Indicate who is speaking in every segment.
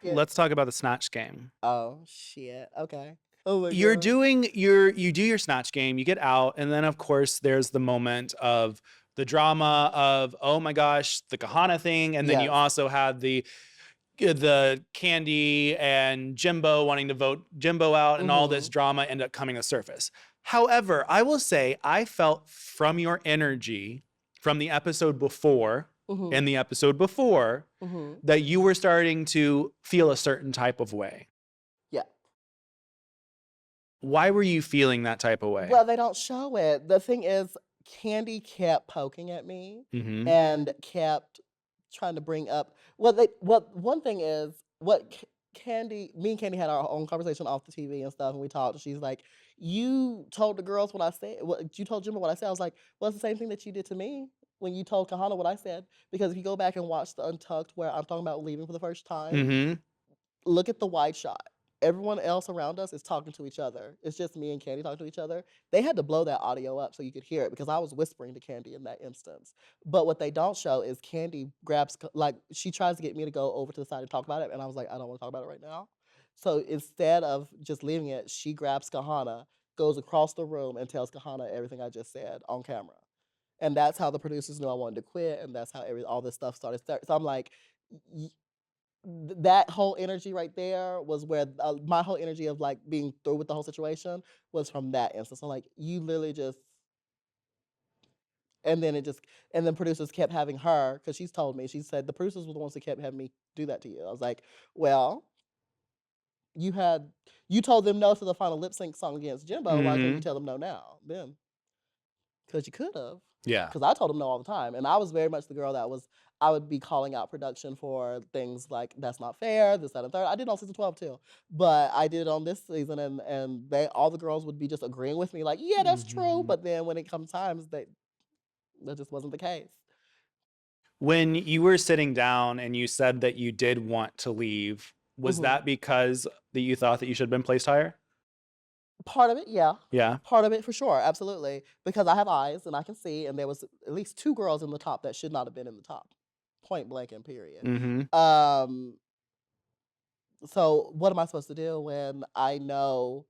Speaker 1: let's talk about the snatch game.
Speaker 2: Oh shit. Okay. Oh my
Speaker 1: You're
Speaker 2: god.
Speaker 1: doing you do your snatch game, you get out, and then of course there's the moment of the drama of, oh my gosh, the Kahana thing, and then you
Speaker 2: Yes.
Speaker 1: also had the Candy and Jimbo wanting to vote Jimbo out, and all this drama end up coming to surface. However, I will say I felt from your energy from the episode before and the episode before that you were starting to feel a certain type of way.
Speaker 2: Yeah.
Speaker 1: Why were you feeling that type of way?
Speaker 2: Well, they don't show it. The thing is, Candy kept poking at me and kept trying to bring up. One thing is what me and Candy had our own conversation off the TV and stuff, and we talked. And she's like, "You told the girls what I said. What you told Jimbo what I said." I was like, "Well, it's the same thing that you did to me when you told Kahana what I said." Because if you go back and watch the Untucked, where I'm talking about leaving for the first time, look at the wide shot. Everyone else around us is talking to each other. It's just me and Candy talking to each other. They had to blow that audio up so you could hear it because I was whispering to Candy in that instance. But what they don't show is Candy grabs, like, she tries to get me to go over to the side and talk about it. And I was like, I don't want to talk about it right now. So instead of just leaving it, she grabs Kahana, goes across the room, and tells Kahana everything I just said on camera. And that's how the producers knew I wanted to quit. And that's how all this stuff started. So I'm like, that whole energy right there was where my whole energy of like being through with the whole situation was from that instance. So like you literally just, and then and then producers kept having her, because she's told me, she said the producers were the ones that kept having me do that to you. I was like, well, you told them no to the final lip sync song against Jimbo. Why can't you tell them no now? Then, because you could have.
Speaker 1: Yeah.
Speaker 2: Because I told them no all the time. And I was very much the girl I would be calling out production for things like, that's not fair, this, that, and third. I did it on season 12 too. But I did it on this season, and all the girls would be just agreeing with me, like, yeah, that's true. But then when it comes times, that just wasn't the case.
Speaker 1: When you were sitting down and you said that you did want to leave, was that because that you thought that you should have been placed higher?
Speaker 2: Part of it, yeah.
Speaker 1: Yeah.
Speaker 2: Part of it, for sure, absolutely. Because I have eyes and I can see, and there was at least 2 girls in the top that should not have been in the top. Point blank and period. So what am I supposed to do when I know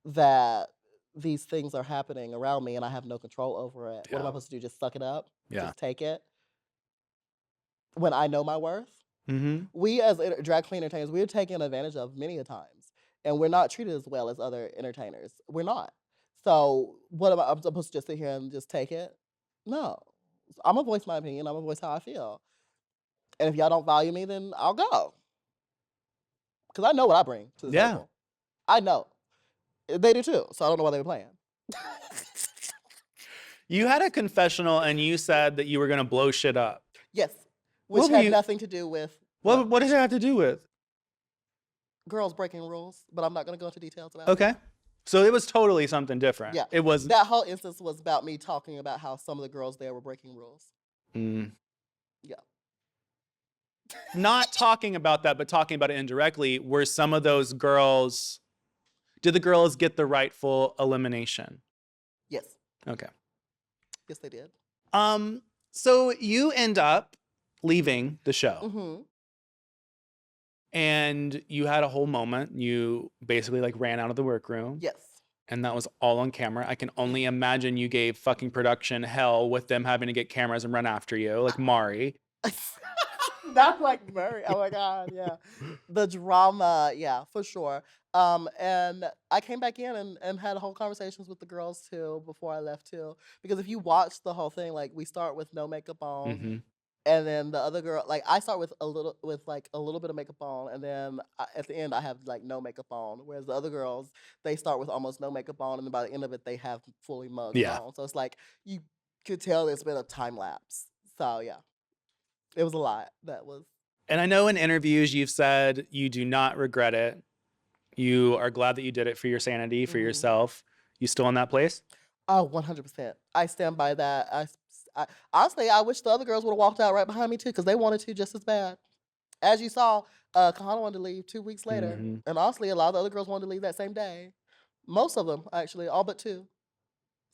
Speaker 2: that these things are happening around me and I have no control over it? What am I supposed to do? Just suck it up?
Speaker 1: Yeah.
Speaker 2: Just take it? When I know my worth? We as drag queen entertainers, we're taken advantage of many a times. And we're not treated as well as other entertainers. We're not. So what am I'm supposed to just sit here and just take it? No. I'm gonna voice my opinion. I'm gonna voice how I feel. And if y'all don't value me, then I'll go. Because I know what I bring to the table. I know. They do too. So I don't know why they were playing.
Speaker 1: You had a confessional and you said that you were going to blow shit up.
Speaker 2: Yes. Which had nothing to do with...
Speaker 1: What does it have to do with?
Speaker 2: Girls breaking rules, but I'm not going to go into details about it.
Speaker 1: Okay. So it was totally something different.
Speaker 2: Yeah.
Speaker 1: It was...
Speaker 2: That whole instance was about me talking about how some of the girls there were breaking rules. Yeah.
Speaker 1: Not talking about that, but talking about it indirectly. Were some of those girls... Did the girls get the rightful elimination?
Speaker 2: Yes.
Speaker 1: Okay.
Speaker 2: Yes, they did.
Speaker 1: So you end up leaving the show. And you had a whole moment. You basically like ran out of the workroom.
Speaker 2: Yes.
Speaker 1: And that was all on camera. I can only imagine you gave fucking production hell with them having to get cameras and run after you, like Mari.
Speaker 2: Not like Murray. Oh my God, yeah. The drama, yeah, for sure. And I came back in and had whole conversations with the girls too before I left too. Because if you watch the whole thing, like we start with no makeup on, and then the other girl, like I start with a little bit of makeup on, and then at the end I have like no makeup on. Whereas the other girls, they start with almost no makeup on, and then by the end of it they have fully mugs on. So it's like you could tell it's been a time lapse. So yeah. It was a lot.
Speaker 1: And I know in interviews you've said you do not regret it. You are glad that you did it for your sanity, for yourself. You still in that place?
Speaker 2: Oh, 100%. I stand by that. Honestly, I wish the other girls would have walked out right behind me too, because they wanted to just as bad. As you saw, Kahana wanted to leave 2 weeks later. And honestly, a lot of the other girls wanted to leave that same day. Most of them, actually, all but 2.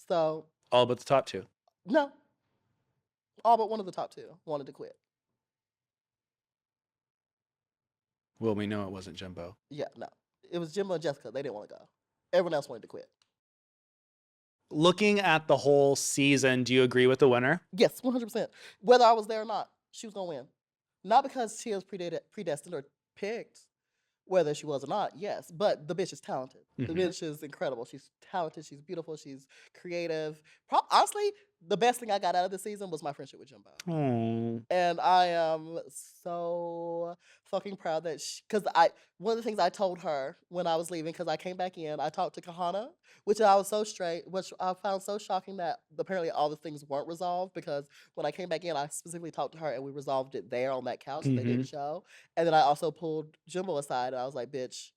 Speaker 2: So.
Speaker 1: All but the top 2?
Speaker 2: No. All but one of the top 2 wanted to quit.
Speaker 1: Well, we know it wasn't Jimbo.
Speaker 2: Yeah, no. It was Jimbo and Jessica. They didn't want to go. Everyone else wanted to quit.
Speaker 1: Looking at the whole season, do you agree with the winner?
Speaker 2: Yes, 100%. Whether I was there or not, she was going to win. Not because she was predestined or picked, whether she was or not, yes. But the bitch is talented. The bitch is incredible. She's talented. She's beautiful. She's creative. Honestly, the best thing I got out of the season was my friendship with Jimbo.
Speaker 1: Oh.
Speaker 2: And I am so fucking proud that because one of the things I told her when I was leaving, because I came back in, I talked to Kahana, which I found so shocking that apparently all the things weren't resolved, because when I came back in, I specifically talked to her and we resolved it there on that couch that they didn't show. And then I also pulled Jimbo aside and I was like, bitch,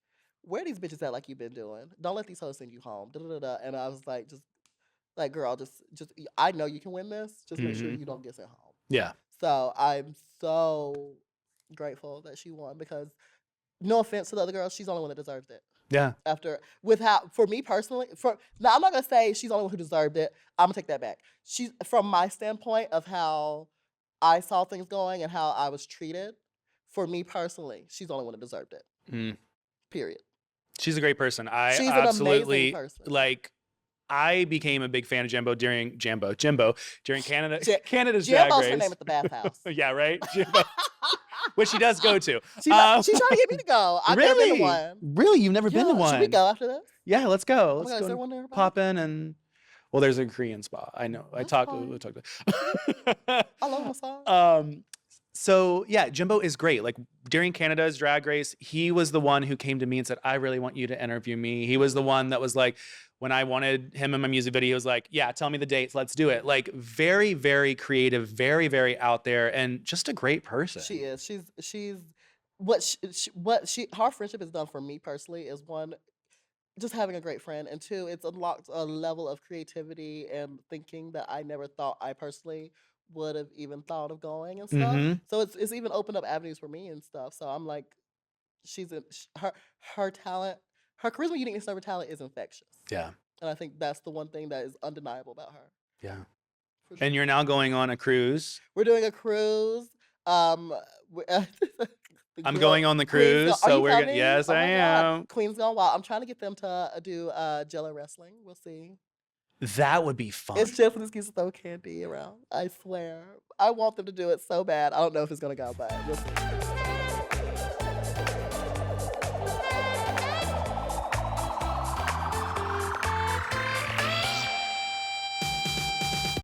Speaker 2: where are these bitches at like you've been doing? Don't let these hoes send you home. Da-da-da-da. And I was like, girl, just I know you can win this. Just make sure you don't get sent home.
Speaker 1: Yeah.
Speaker 2: So I'm so grateful that she won, because no offense to the other girls, she's the only one that deserved it.
Speaker 1: Yeah.
Speaker 2: For me personally, now I'm not gonna say she's the only one who deserved it. I'm gonna take that back. She's, from my standpoint of how I saw things going and how I was treated, for me personally, she's the only one that deserved it. Period.
Speaker 1: She's a great person.
Speaker 2: She's
Speaker 1: absolutely,
Speaker 2: an amazing person.
Speaker 1: like, I became a big fan of Jimbo during Canada's
Speaker 2: Jimbo's
Speaker 1: Drag Race.
Speaker 2: her name at the bathhouse.
Speaker 1: Yeah, right? Jimbo. Which she does go to.
Speaker 2: She's trying to get me to go. I've never been to one.
Speaker 1: Really? You've never been to one?
Speaker 2: Should we go after this?
Speaker 1: Yeah, let's go. Let's
Speaker 2: is
Speaker 1: go
Speaker 2: there one nearby?
Speaker 1: pop in and... Well, there's a Korean spa. I know. I talked to...
Speaker 2: I love massage.
Speaker 1: So, yeah, Jimbo is great. Like, during Canada's Drag Race, he was the one who came to me and said, I really want you to interview me. He was the one that was like, when I wanted him in my music video, he was like, yeah, tell me the dates. Let's do it. Like, very, very creative, very, very out there, and just a great person.
Speaker 2: She is. She's her friendship has done for me personally is, one, just having a great friend, and two, it's unlocked a level of creativity and thinking that I never thought I personally would have even thought of going and stuff. So it's even opened up avenues for me and stuff. So I'm like, her talent, her charisma, uniqueness, and her talent is infectious.
Speaker 1: Yeah.
Speaker 2: And I think that's the one thing that is undeniable about her.
Speaker 1: Yeah.
Speaker 2: Sure.
Speaker 1: And you're now going on a cruise.
Speaker 2: We're doing a cruise. I'm
Speaker 1: going on the cruise, so we're gonna. Yes, I am.
Speaker 2: Queen's Gone Wild. I'm trying to get them to do Jello wrestling. We'll see.
Speaker 1: That would be fun.
Speaker 2: It's just an excuse to throw candy around. I swear. I want them to do it so bad. I don't know if it's gonna go, but we'll see.